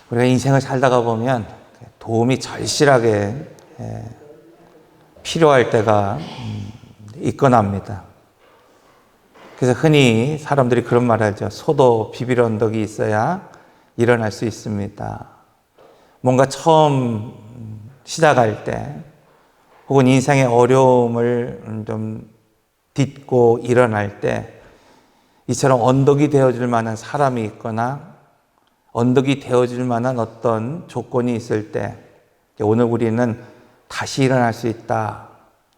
우리가 인생을 살다가 보면 도움이 절실하게 필요할 때가 있곤 합니다. 그래서 흔히 사람들이 그런 말을 하죠. 소도 비빌 언덕이 있어야 일어날 수 있습니다. 뭔가 처음 시작할 때 혹은 인생의 어려움을 좀 딛고 일어날 때 이처럼 언덕이 되어줄 만한 사람이 있거나 언덕이 되어줄 만한 어떤 조건이 있을 때 오늘 우리는 다시 일어날 수 있다.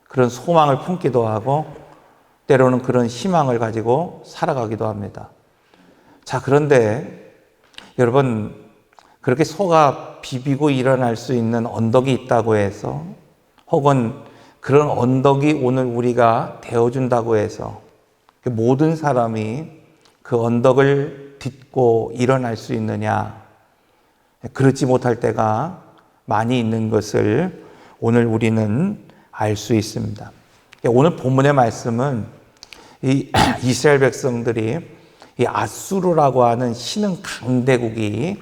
그런 소망을 품기도 하고 때로는 그런 희망을 가지고 살아가기도 합니다. 자, 그런데 여러분, 그렇게 소가 비비고 일어날 수 있는 언덕이 있다고 해서 혹은 그런 언덕이 오늘 우리가 되어준다고 해서 모든 사람이 그 언덕을 딛고 일어날 수 있느냐? 그렇지 못할 때가 많이 있는 것을 오늘 우리는 알 수 있습니다. 오늘 본문의 말씀은 이 이스라엘 백성들이 이 아수르라고 하는 신흥 강대국이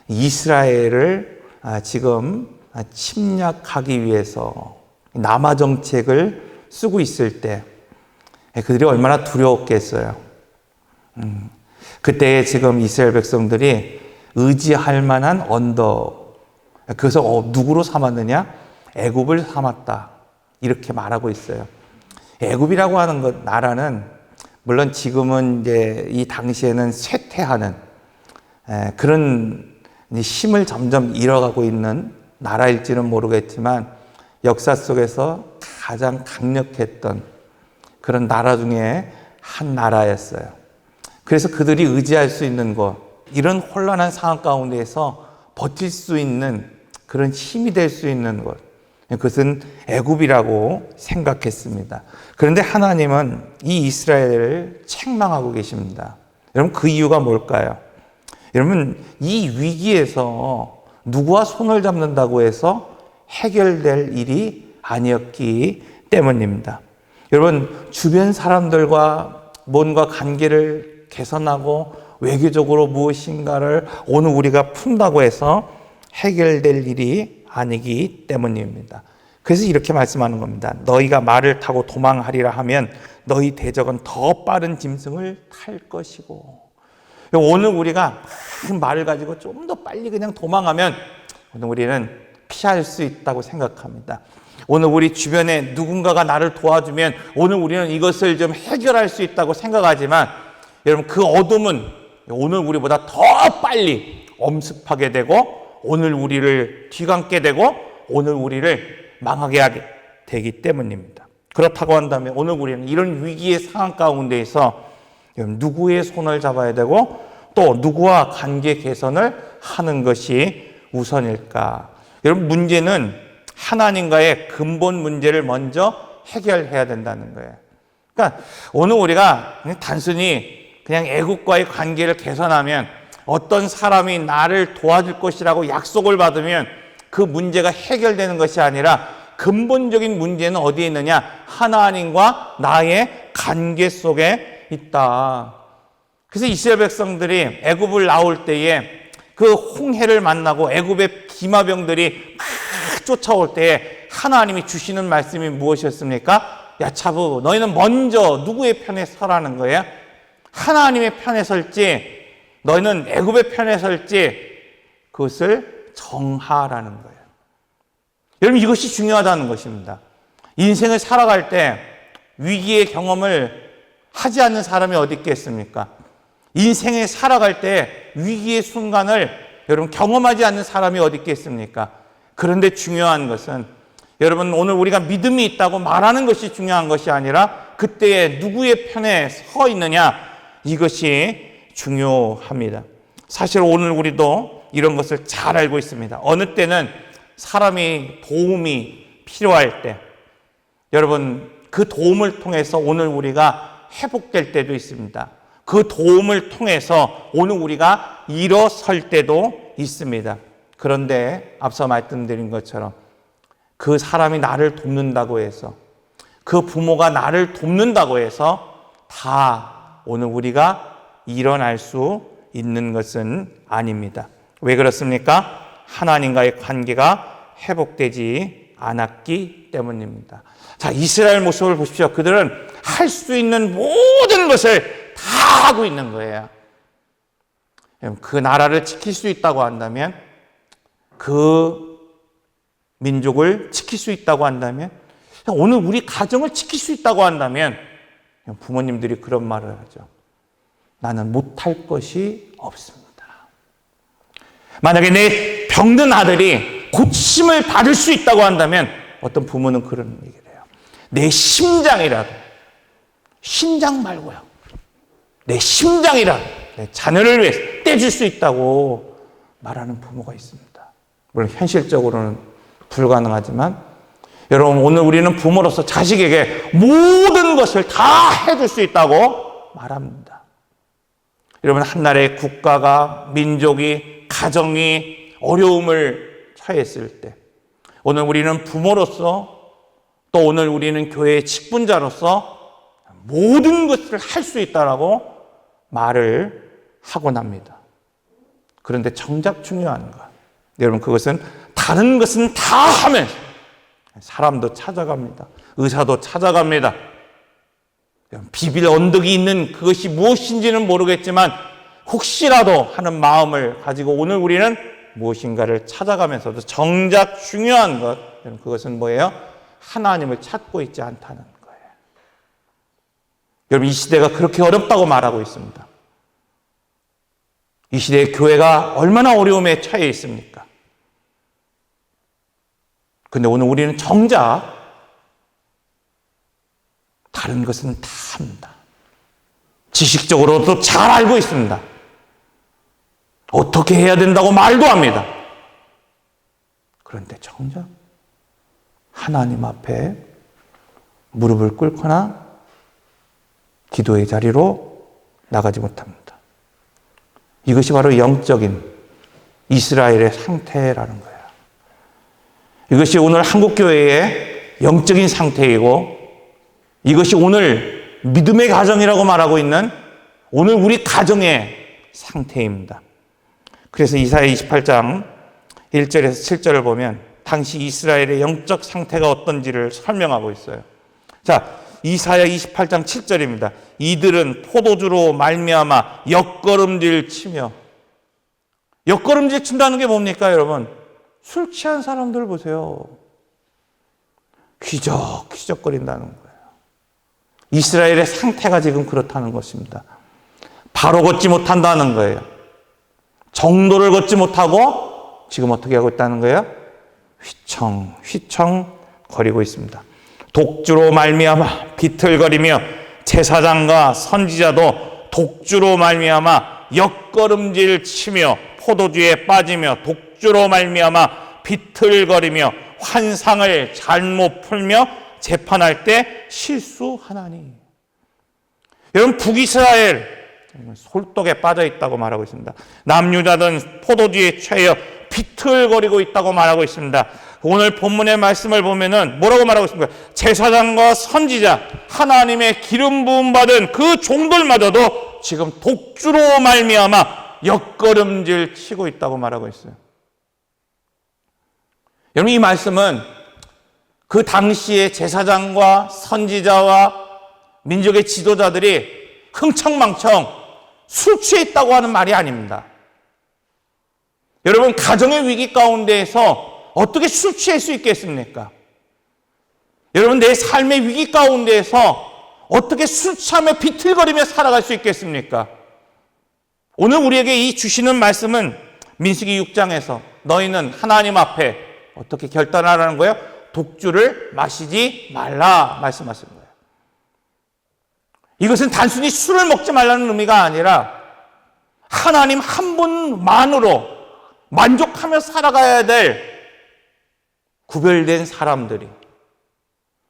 이스라엘을 지금 침략하기 위해서 남하 정책을 쓰고 있을 때 그들이 얼마나 두려웠겠어요. 그때 지금 이스라엘 백성들이 의지할 만한 언덕, 그래서 누구로 삼았느냐? 애굽을 삼았다. 이렇게 말하고 있어요. 애굽이라고 하는 것, 나라는 물론 지금은 이제 이 당시에는 쇠퇴하는 그런 힘을 점점 잃어가고 있는 나라일지는 모르겠지만 역사 속에서 가장 강력했던 그런 나라 중에 한 나라였어요. 그래서 그들이 의지할 수 있는 것, 이런 혼란한 상황 가운데에서 버틸 수 있는 그런 힘이 될 수 있는 것, 그것은 애굽이라고 생각했습니다. 그런데 하나님은 이 이스라엘을 책망하고 계십니다. 여러분, 그 이유가 뭘까요? 여러분, 이 위기에서 누구와 손을 잡는다고 해서 해결될 일이 아니었기 때문입니다. 여러분, 주변 사람들과 뭔가 관계를 개선하고 외교적으로 무엇인가를 오늘 우리가 푼다고 해서 해결될 일이 아니기 때문입니다. 그래서 이렇게 말씀하는 겁니다. 너희가 말을 타고 도망하리라 하면 너희 대적은 더 빠른 짐승을 탈 것이고, 오늘 우리가 말을 가지고 좀 더 빨리 그냥 도망하면 오늘 우리는 피할 수 있다고 생각합니다. 오늘 우리 주변에 누군가가 나를 도와주면 오늘 우리는 이것을 좀 해결할 수 있다고 생각하지만 여러분, 그 어둠은 오늘 우리보다 더 빨리 엄습하게 되고 오늘 우리를 뒤감게 되고 오늘 우리를 망하게 하게 되기 때문입니다. 그렇다고 한다면 오늘 우리는 이런 위기의 상황 가운데에서 누구의 손을 잡아야 되고 또 누구와 관계 개선을 하는 것이 우선일까? 여러분, 문제는 하나님과의 근본 문제를 먼저 해결해야 된다는 거예요. 그러니까 오늘 우리가 단순히 그냥 애국과의 관계를 개선하면 어떤 사람이 나를 도와줄 것이라고 약속을 받으면 그 문제가 해결되는 것이 아니라 근본적인 문제는 어디에 있느냐? 하나님과 나의 관계 속에 있다. 그래서 이스라엘 백성들이 애굽을 나올 때에 그 홍해를 만나고 애굽의 기마병들이 막 쫓아올 때에 하나님이 주시는 말씀이 무엇이었습니까? 야, 차부, 너희는 먼저 누구의 편에 서라는 거예요? 하나님의 편에 설지 너희는 애굽의 편에 설지 그것을 정하라는 거예요. 여러분, 이것이 중요하다는 것입니다. 인생을 살아갈 때 위기의 경험을 하지 않는 사람이 어디 있겠습니까? 인생에 살아갈 때 위기의 순간을 여러분 경험하지 않는 사람이 어디 있겠습니까? 그런데 중요한 것은 여러분, 오늘 우리가 믿음이 있다고 말하는 것이 중요한 것이 아니라 그때에 누구의 편에 서 있느냐, 이것이 중요합니다. 사실 오늘 우리도 이런 것을 잘 알고 있습니다. 어느 때는 사람이 도움이 필요할 때 여러분, 그 도움을 통해서 오늘 우리가 회복될 때도 있습니다. 그 도움을 통해서 오늘 우리가 일어설 때도 있습니다. 그런데 앞서 말씀드린 것처럼 그 사람이 나를 돕는다고 해서, 그 부모가 나를 돕는다고 해서 다 오늘 우리가 일어날 수 있는 것은 아닙니다. 왜 그렇습니까? 하나님과의 관계가 회복되지 않았기 때문입니다. 자, 이스라엘 모습을 보십시오. 그들은 할 수 있는 모든 것을 다 하고 있는 거예요. 그 나라를 지킬 수 있다고 한다면, 그 민족을 지킬 수 있다고 한다면, 오늘 우리 가정을 지킬 수 있다고 한다면, 부모님들이 그런 말을 하죠. 나는 못할 것이 없습니다. 만약에 내 병든 아들이 고침을 받을 수 있다고 한다면 어떤 부모는 그런 얘기를 해요. 내 심장이라도, 신장 말고요, 내 심장이라도 내 자녀를 위해서 떼줄 수 있다고 말하는 부모가 있습니다. 물론 현실적으로는 불가능하지만, 여러분, 오늘 우리는 부모로서 자식에게 모든 것을 다 해줄 수 있다고 말합니다. 여러분, 한나라의 국가가, 민족이, 가정이 어려움을 처했을 때, 오늘 우리는 부모로서, 또 오늘 우리는 교회의 직분자로서 모든 것을 할 수 있다라고 말을 하곤 합니다. 그런데 정작 중요한 것, 여러분, 그것은 다른 것은 다 하면서 사람도 찾아갑니다. 의사도 찾아갑니다. 비빌 언덕이 있는 그것이 무엇인지는 모르겠지만 혹시라도 하는 마음을 가지고 오늘 우리는 무엇인가를 찾아가면서도 정작 중요한 것, 그것은 뭐예요? 하나님을 찾고 있지 않다는 거예요. 여러분, 이 시대가 그렇게 어렵다고 말하고 있습니다. 이 시대의 교회가 얼마나 어려움에 처해 있습니까? 근데 오늘 우리는 정작 다른 것은 다 합니다. 지식적으로도 잘 알고 있습니다. 어떻게 해야 된다고 말도 합니다. 그런데 정작 하나님 앞에 무릎을 꿇거나 기도의 자리로 나가지 못합니다. 이것이 바로 영적인 이스라엘의 상태라는 거예요. 이것이 오늘 한국교회의 영적인 상태이고, 이것이 오늘 믿음의 가정이라고 말하고 있는 오늘 우리 가정의 상태입니다. 그래서 이사야 28장 1절에서 7절을 보면 당시 이스라엘의 영적 상태가 어떤지를 설명하고 있어요. 자, 이사야 28장 7절입니다. 이들은 포도주로 말미암아 옆걸음질 치며, 옆걸음질 친다는 게 뭡니까, 여러분? 술 취한 사람들 보세요. 휘적휘적거린다는 거예요. 이스라엘의 상태가 지금 그렇다는 것입니다. 바로 걷지 못한다는 거예요. 정도를 걷지 못하고 지금 어떻게 하고 있다는 거예요? 휘청휘청 거리고 있습니다. 독주로 말미암아 비틀거리며 제사장과 선지자도 독주로 말미암아 옆걸음질 치며 포도주에 빠지며 독주로 말미암아 비틀거리며 환상을 잘못 풀며 재판할 때 실수하나니. 여러분, 북이스라엘 솔독에 빠져 있다고 말하고 있습니다. 남유다는 포도주에 취하여 비틀거리고 있다고 말하고 있습니다. 오늘 본문의 말씀을 보면은 뭐라고 말하고 있습니까? 제사장과 선지자, 하나님의 기름 부음 받은 그 종들마저도 지금 독주로 말미암아 옆걸음질 치고 있다고 말하고 있어요. 여러분, 이 말씀은 그 당시의 제사장과 선지자와 민족의 지도자들이 흥청망청 술 취해 있다고 하는 말이 아닙니다. 여러분, 가정의 위기 가운데에서 어떻게 술 취할 수 있겠습니까? 여러분, 내 삶의 위기 가운데에서 어떻게 술 취하며 비틀거리며 살아갈 수 있겠습니까? 오늘 우리에게 이 주시는 말씀은 민수기 6장에서 너희는 하나님 앞에 어떻게 결단하라는 거예요? 독주를 마시지 말라 말씀하신 거예요. 이것은 단순히 술을 먹지 말라는 의미가 아니라 하나님 한 분만으로 만족하며 살아가야 될 구별된 사람들이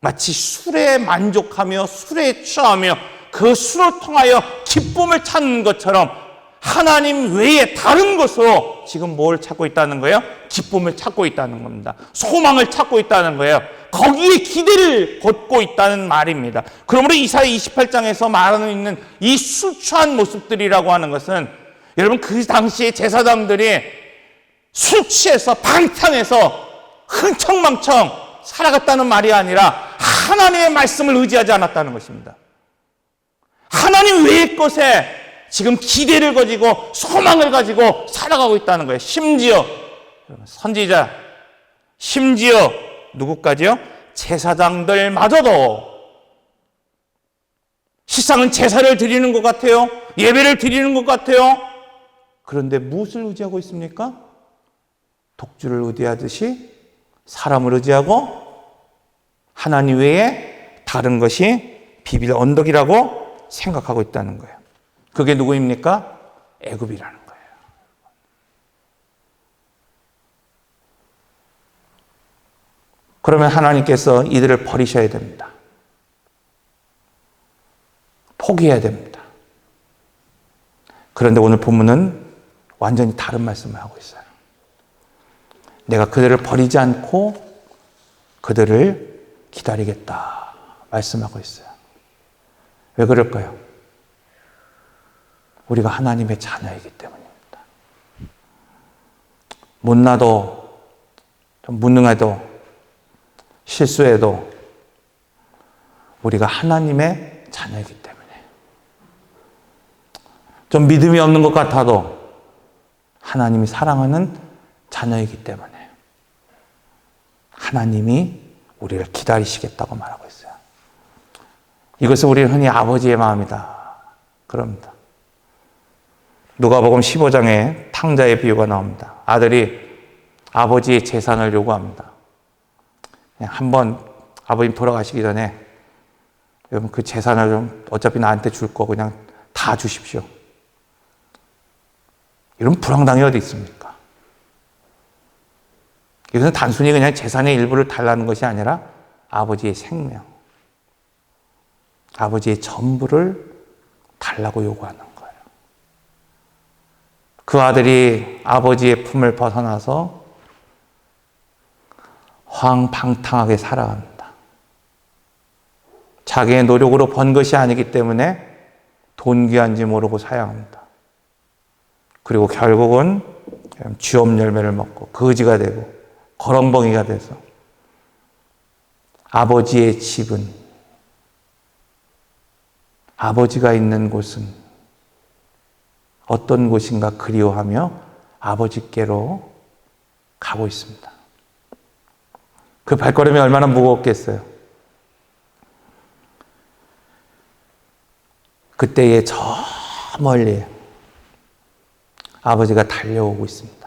마치 술에 만족하며 술에 취하며 그 술을 통하여 기쁨을 찾는 것처럼 하나님 외에 다른 것으로 지금 뭘 찾고 있다는 거예요? 기쁨을 찾고 있다는 겁니다. 소망을 찾고 있다는 거예요. 거기에 기대를 걷고 있다는 말입니다. 그러므로 이사야 28장에서 말하고 있는 이 술 취한 모습들이라고 하는 것은 여러분, 그 당시에 제사장들이 술 취해서 방탕해서 흥청망청 살아갔다는 말이 아니라 하나님의 말씀을 의지하지 않았다는 것입니다. 하나님 외의 것에 지금 기대를 가지고 소망을 가지고 살아가고 있다는 거예요. 심지어 선지자, 심지어 누구까지요? 제사장들마저도 시상은 제사를 드리는 것 같아요. 예배를 드리는 것 같아요. 그런데 무엇을 의지하고 있습니까? 독주를 의지하듯이 사람을 의지하고 하나님 외에 다른 것이 비빌 언덕이라고 생각하고 있다는 거예요. 그게 누구입니까? 애굽이라는 거예요. 그러면 하나님께서 이들을 버리셔야 됩니다. 포기해야 됩니다. 그런데 오늘 본문은 완전히 다른 말씀을 하고 있어요. 내가 그들을 버리지 않고 그들을 기다리겠다 말씀하고 있어요. 왜 그럴까요? 우리가 하나님의 자녀이기 때문입니다. 못나도 좀 무능해도 실수해도 우리가 하나님의 자녀이기 때문에 좀 믿음이 없는 것 같아도 하나님이 사랑하는 자녀이기 때문에 하나님이 우리를 기다리시겠다고 말하고 있어요. 이것을 우리는 흔히 아버지의 마음이다 그럽니다. 누가복음 15장에 탕자의 비유가 나옵니다. 아들이 아버지의 재산을 요구합니다. 그냥 한번 아버님 돌아가시기 전에 여러분 그 재산을 좀 어차피 나한테 줄 거 그냥 다 주십시오. 이런 불황당이 어디 있습니까? 이것은 단순히 그냥 재산의 일부를 달라는 것이 아니라 아버지의 생명, 아버지의 전부를 달라고 요구하는 거예요. 그 아들이 아버지의 품을 벗어나서 황방탕하게 살아갑니다. 자기의 노력으로 번 것이 아니기 때문에 돈 귀한지 모르고 사양합니다. 그리고 결국은 쥐업 열매를 먹고 거지가 되고 거렁벙이가 돼서 아버지의 집은, 아버지가 있는 곳은 어떤 곳인가 그리워하며 아버지께로 가고 있습니다. 그 발걸음이 얼마나 무거웠겠어요. 그때에 저 멀리 아버지가 달려오고 있습니다.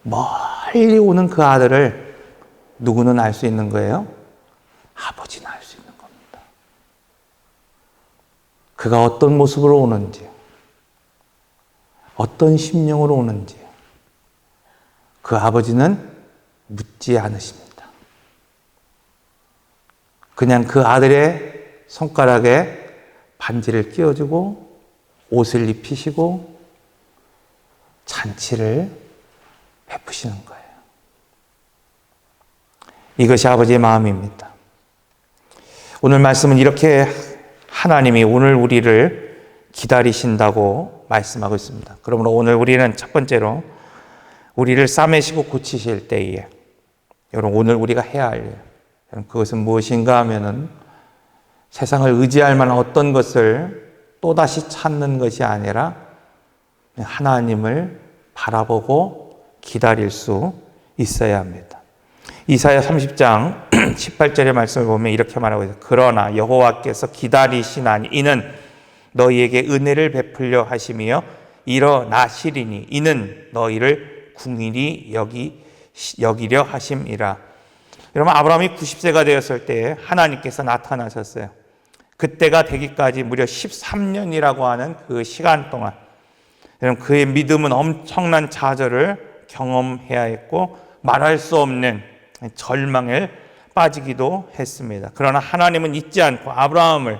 멀리 오는 그 아들을 누구는 알 수 있는 거예요? 아버지는 알 수 있는 겁니다. 그가 어떤 모습으로 오는지, 어떤 심령으로 오는지 그 아버지는 묻지 않으십니다. 그냥 그 아들의 손가락에 반지를 끼워주고 옷을 입히시고 잔치를 베푸시는 거예요. 이것이 아버지의 마음입니다. 오늘 말씀은 이렇게 하나님이 오늘 우리를 기다리신다고 말씀하고 있습니다. 그러므로 오늘 우리는 첫 번째로 우리를 싸매시고 고치실 때에 여러분 오늘 우리가 해야 할 일, 그것은 무엇인가 하면은 세상을 의지할 만한 어떤 것을 또다시 찾는 것이 아니라 하나님을 바라보고 기다릴 수 있어야 합니다. 이사야 30장 18절의 말씀을 보면 이렇게 말하고 있어요. 그러나 여호와께서 기다리시나니 이는 너희에게 은혜를 베풀려 하심이요 일어나시리니 이는 너희를 궁일이 여기려 하심이라. 여러분 아브라함이 90세가 되었을 때 하나님께서 나타나셨어요. 그때가 되기까지 무려 13년이라고 하는 그 시간 동안 여러분 그의 믿음은 엄청난 좌절을 경험해야 했고 말할 수 없는 절망에 빠지기도 했습니다. 그러나 하나님은 잊지 않고 아브라함을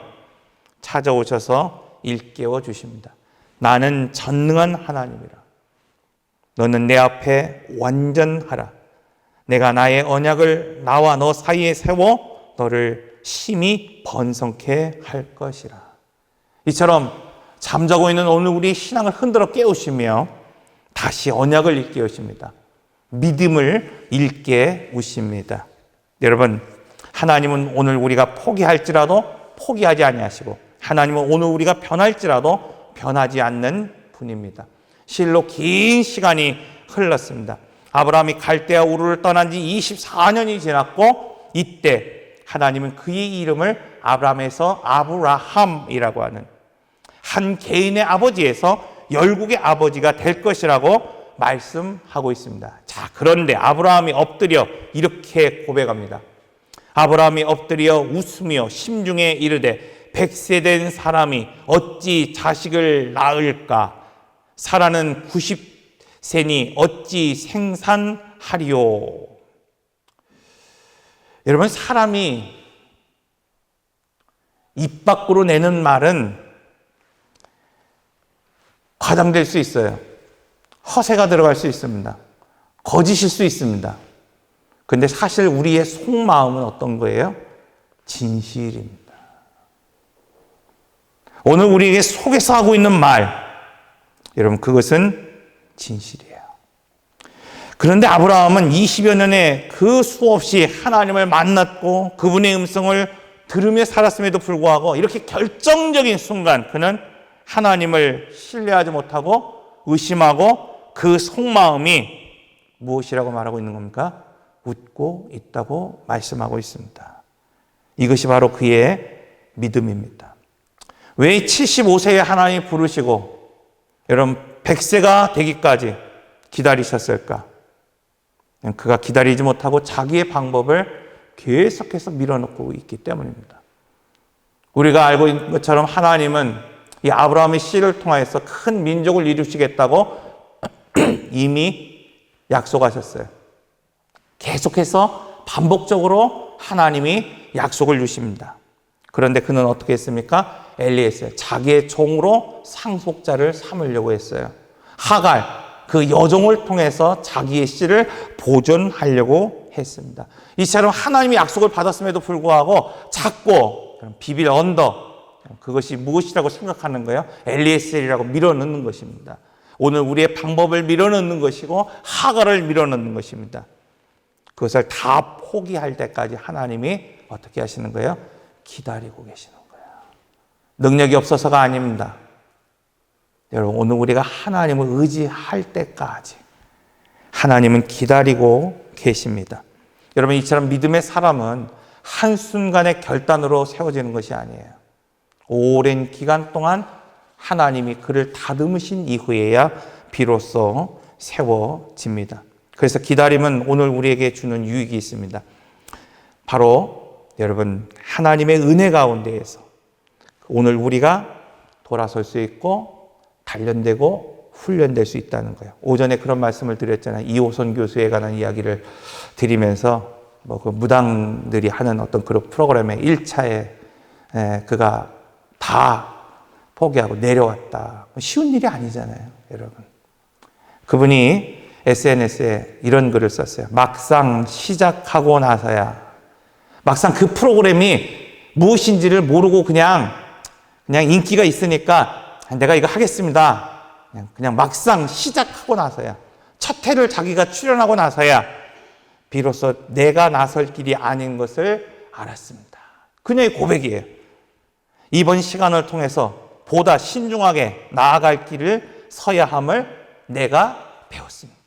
찾아오셔서 일깨워 주십니다. 나는 전능한 하나님이라. 너는 내 앞에 완전하라. 내가 나의 언약을 나와 너 사이에 세워 너를 심히 번성케 할 것이라. 이처럼 잠자고 있는 오늘 우리 신앙을 흔들어 깨우시며 다시 언약을 잊게 하십니다. 믿음을 잃게 하십니다. 여러분, 하나님은 오늘 우리가 포기할지라도 포기하지 아니하시고, 하나님은 오늘 우리가 변할지라도 변하지 않는 분입니다. 실로 긴 시간이 흘렀습니다. 아브라함이 갈대아 우르를 떠난 지 24년이 지났고, 이때 하나님은 그의 이름을 아브라함에서 아브라함이라고 하는 한 개인의 아버지에서 열국의 아버지가 될 것이라고 말씀하고 있습니다. 자, 그런데 아브라함이 엎드려 이렇게 고백합니다. 아브라함이 엎드려 웃으며 심중에 이르되 100세 된 사람이 어찌 자식을 낳을까? 사라는 90세니 어찌 생산하리요? 여러분, 사람이 입 밖으로 내는 말은 과장될 수 있어요. 허세가 들어갈 수 있습니다. 거짓일 수 있습니다. 근데 사실 우리의 속마음은 어떤 거예요? 진실입니다. 오늘 우리에게 속에서 하고 있는 말, 여러분, 그것은 진실이에요. 그런데 아브라함은 20여 년에 그 수없이 하나님을 만났고 그분의 음성을 들으며 살았음에도 불구하고 이렇게 결정적인 순간 그는 하나님을 신뢰하지 못하고 의심하고 그 속마음이 무엇이라고 말하고 있는 겁니까? 웃고 있다고 말씀하고 있습니다. 이것이 바로 그의 믿음입니다. 왜 75세에 하나님이 부르시고 여러분 100세가 되기까지 기다리셨을까? 그가 기다리지 못하고 자기의 방법을 계속해서 밀어넣고 있기 때문입니다. 우리가 알고 있는 것처럼 하나님은 이 아브라함의 씨를 통하여서 큰 민족을 이루시겠다고 이미 약속하셨어요. 계속해서 반복적으로 하나님이 약속을 주십니다. 그런데 그는 어떻게 했습니까? 엘리에셀, 자기의 종으로 상속자를 삼으려고 했어요. 하갈, 그 여종을 통해서 자기의 씨를 보존하려고 했습니다. 이처럼 하나님이 약속을 받았음에도 불구하고 자꾸 비빌 언덕, 그것이 무엇이라고 생각하는 거예요? 엘리에셀이라고 밀어넣는 것입니다. 오늘 우리의 방법을 밀어넣는 것이고 하갈을 밀어넣는 것입니다. 그것을 다 포기할 때까지 하나님이 어떻게 하시는 거예요? 기다리고 계시는 거예요. 능력이 없어서가 아닙니다. 여러분, 오늘 우리가 하나님을 의지할 때까지 하나님은 기다리고 계십니다. 여러분, 이처럼 믿음의 사람은 한순간의 결단으로 세워지는 것이 아니에요. 오랜 기간 동안 하나님이 그를 다듬으신 이후에야 비로소 세워집니다. 그래서 기다림은 오늘 우리에게 주는 유익이 있습니다. 바로 여러분, 하나님의 은혜 가운데에서 오늘 우리가 돌아설 수 있고 단련되고 훈련될 수 있다는 거예요. 오전에 그런 말씀을 드렸잖아요. 이호선 교수에 관한 이야기를 드리면서 그 무당들이 하는 어떤 그런 프로그램의 1차에 그가 다 포기하고 내려왔다. 쉬운 일이 아니잖아요, 여러분. 그분이 SNS에 이런 글을 썼어요. 막상 시작하고 나서야, 막상 그 프로그램이 무엇인지를 모르고 그냥 인기가 있으니까 내가 이거 하겠습니다. 그냥 막상 시작하고 나서야, 첫 회를 자기가 출연하고 나서야 비로소 내가 나설 길이 아닌 것을 알았습니다. 그녀의 고백이에요. 이번 시간을 통해서 보다 신중하게 나아갈 길을 서야 함을 내가 배웠습니다.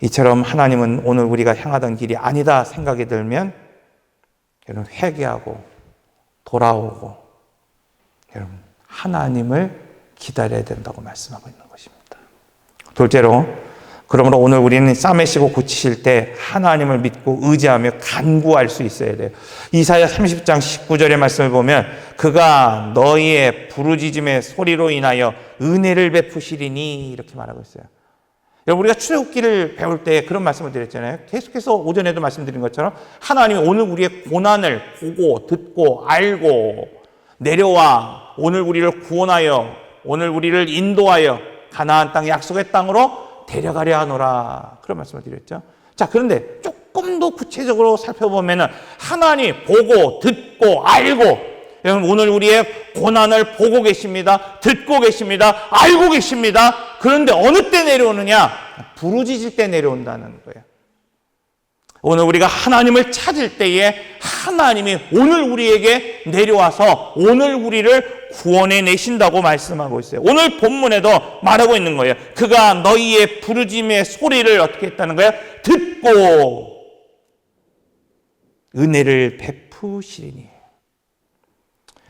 이처럼 하나님은 오늘 우리가 향하던 길이 아니다 생각이 들면 여러분 회개하고 돌아오고 여러분 하나님을 기다려야 된다고 말씀하고 있는 것입니다. 둘째로, 그러므로 오늘 우리는 싸매시고 고치실 때 하나님을 믿고 의지하며 간구할 수 있어야 돼요. 이사야 30장 19절의 말씀을 보면 그가 너희의 부르짖음의 소리로 인하여 은혜를 베푸시리니 이렇게 말하고 있어요. 여러분, 우리가 출애굽기를 배울 때 그런 말씀을 드렸잖아요. 계속해서 오전에도 말씀드린 것처럼 하나님이 오늘 우리의 고난을 보고 듣고 알고 내려와 오늘 우리를 구원하여 오늘 우리를 인도하여 가나안 땅 약속의 땅으로 데려가려 하노라, 그런 말씀을 드렸죠. 자, 그런데 조금 더 구체적으로 살펴보면은 하나님 보고 듣고 알고 여러분, 오늘 우리의 고난을 보고 계십니다. 듣고 계십니다. 알고 계십니다. 그런데 어느 때 내려오느냐? 부르짖을 때 내려온다는 거예요. 오늘 우리가 하나님을 찾을 때에 하나님이 오늘 우리에게 내려와서 오늘 우리를 구원해 내신다고 말씀하고 있어요. 오늘 본문에도 말하고 있는 거예요. 그가 너희의 부르짖음의 소리를 어떻게 했다는 거예요? 듣고 은혜를 베푸시리니.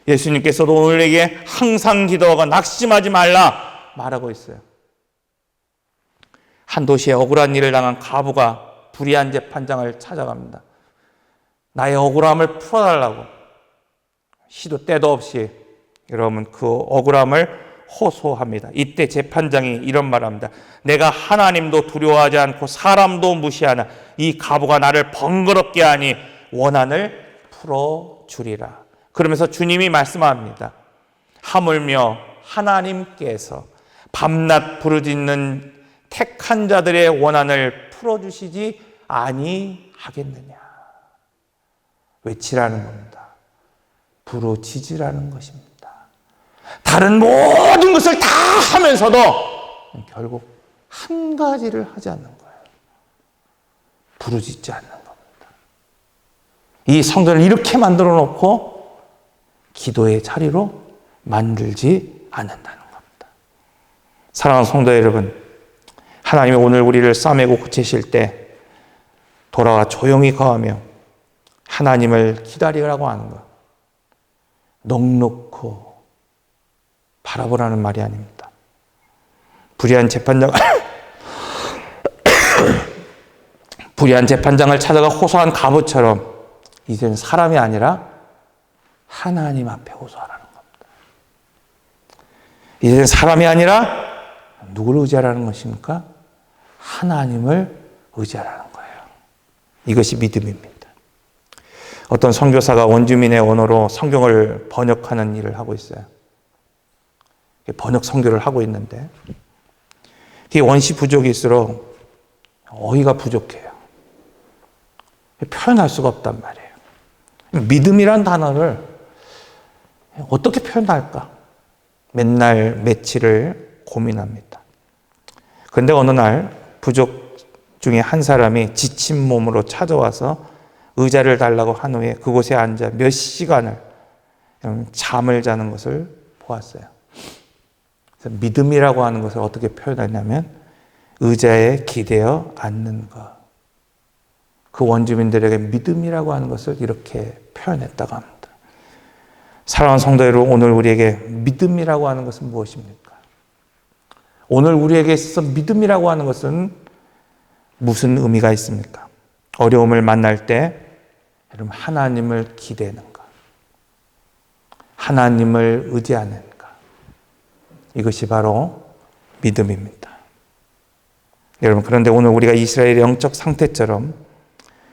예수님께서도 오늘에게 항상 기도하고 낙심하지 말라 말하고 있어요. 한 도시에 억울한 일을 당한 과부가 불의한 재판장을 찾아갑니다. 나의 억울함을 풀어달라고 시도 때도 없이 여러분 그 억울함을 호소합니다. 이때 재판장이 이런 말합니다. 내가 하나님도 두려워하지 않고 사람도 무시하나 이 과부가 나를 번거롭게 하니 원한을 풀어주리라. 그러면서 주님이 말씀합니다. 하물며 하나님께서 밤낮 부르짖는 택한 자들의 원한을 풀어주시지 아니하겠느냐. 외치라는 겁니다. 부르짖으라는 것입니다. 다른 모든 것을 다 하면서도 결국 한 가지를 하지 않는 거예요. 부르짖지 않는 겁니다. 이 성전을 이렇게 만들어 놓고 기도의 자리로 만들지 않는다는 겁니다. 사랑하는 성도 여러분, 하나님이 오늘 우리를 싸매고 고치실 때 돌아와 조용히 거하며 하나님을 기다리라고 하는 것, 넋놓고 바라보라는 말이 아닙니다. 불의한 재판장을 찾아가 호소한 과부처럼 이제는 사람이 아니라 하나님 앞에 호소하라는 겁니다. 이제는 사람이 아니라 누구를 의지하라는 것입니까? 하나님을 의지하라는 거예요. 이것이 믿음입니다. 어떤 선교사가 원주민의 언어로 성경을 번역하는 일을 하고 있어요. 번역 선교를 하고 있는데 원시 부족일수록 어휘가 부족해요. 표현할 수가 없단 말이에요. 믿음이란 단어를 어떻게 표현할까? 맨날 며칠을 고민합니다. 그런데 어느 날 부족 중에 한 사람이 지친 몸으로 찾아와서 의자를 달라고 한 후에 그곳에 앉아 몇 시간을 잠을 자는 것을 보았어요. 그래서 믿음이라고 하는 것을 어떻게 표현하냐면 의자에 기대어 앉는 것. 그 원주민들에게 믿음이라고 하는 것을 이렇게 표현했다고 합니다. 사랑하는 성도 여러분, 오늘 우리에게 믿음이라고 하는 것은 무엇입니까? 오늘 우리에게 있어서 믿음이라고 하는 것은 무슨 의미가 있습니까? 어려움을 만날 때 여러분 하나님을 기대하는 것, 하나님을 의지하는 것, 이것이 바로 믿음입니다. 여러분, 그런데 오늘 우리가 이스라엘의 영적 상태처럼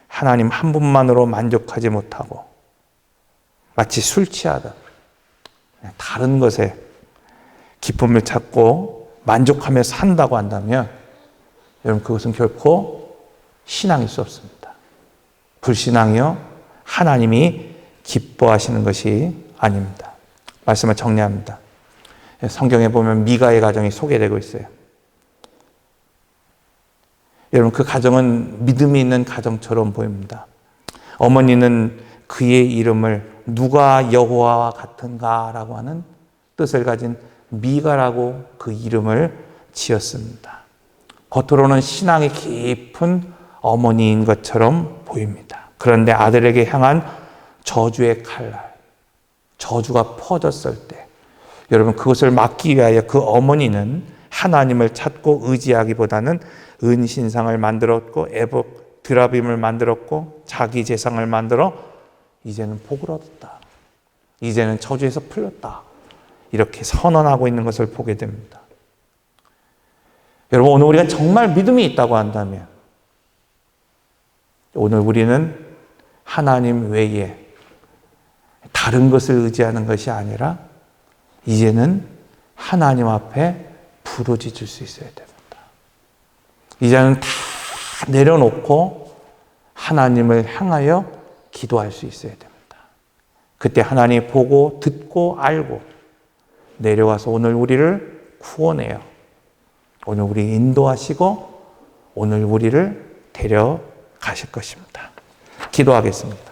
하나님 한 분만으로 만족하지 못하고 마치 술 취하다 다른 것에 기쁨을 찾고 만족하며 산다고 한다면 여러분 그것은 결코 신앙일 수 없습니다. 불신앙이요 하나님이 기뻐하시는 것이 아닙니다. 말씀을 정리합니다. 성경에 보면 미가의 가정이 소개되고 있어요. 여러분 그 가정은 믿음이 있는 가정처럼 보입니다. 어머니는 그의 이름을 누가 여호와와 같은가라고 하는 뜻을 가진 미가라고 그 이름을 지었습니다. 겉으로는 신앙이 깊은 어머니인 것처럼 보입니다. 그런데 아들에게 향한 저주의 칼날, 저주가 퍼졌을 때 여러분 그것을 막기 위하여 그 어머니는 하나님을 찾고 의지하기보다는 은신상을 만들었고 에봇 드라빔을 만들었고 자기 제상을 만들어 이제는 복을 얻었다. 이제는 저주에서 풀렸다. 이렇게 선언하고 있는 것을 보게 됩니다. 여러분 오늘 우리가 정말 믿음이 있다고 한다면 오늘 우리는 하나님 외에 다른 것을 의지하는 것이 아니라 이제는 하나님 앞에 부르짖을 수 있어야 됩니다. 이제는 다 내려놓고 하나님을 향하여 기도할 수 있어야 됩니다. 그때 하나님이 보고 듣고 알고 내려와서 오늘 우리를 구원해요. 오늘 우리 인도하시고 오늘 우리를 데려가실 것입니다. 기도하겠습니다.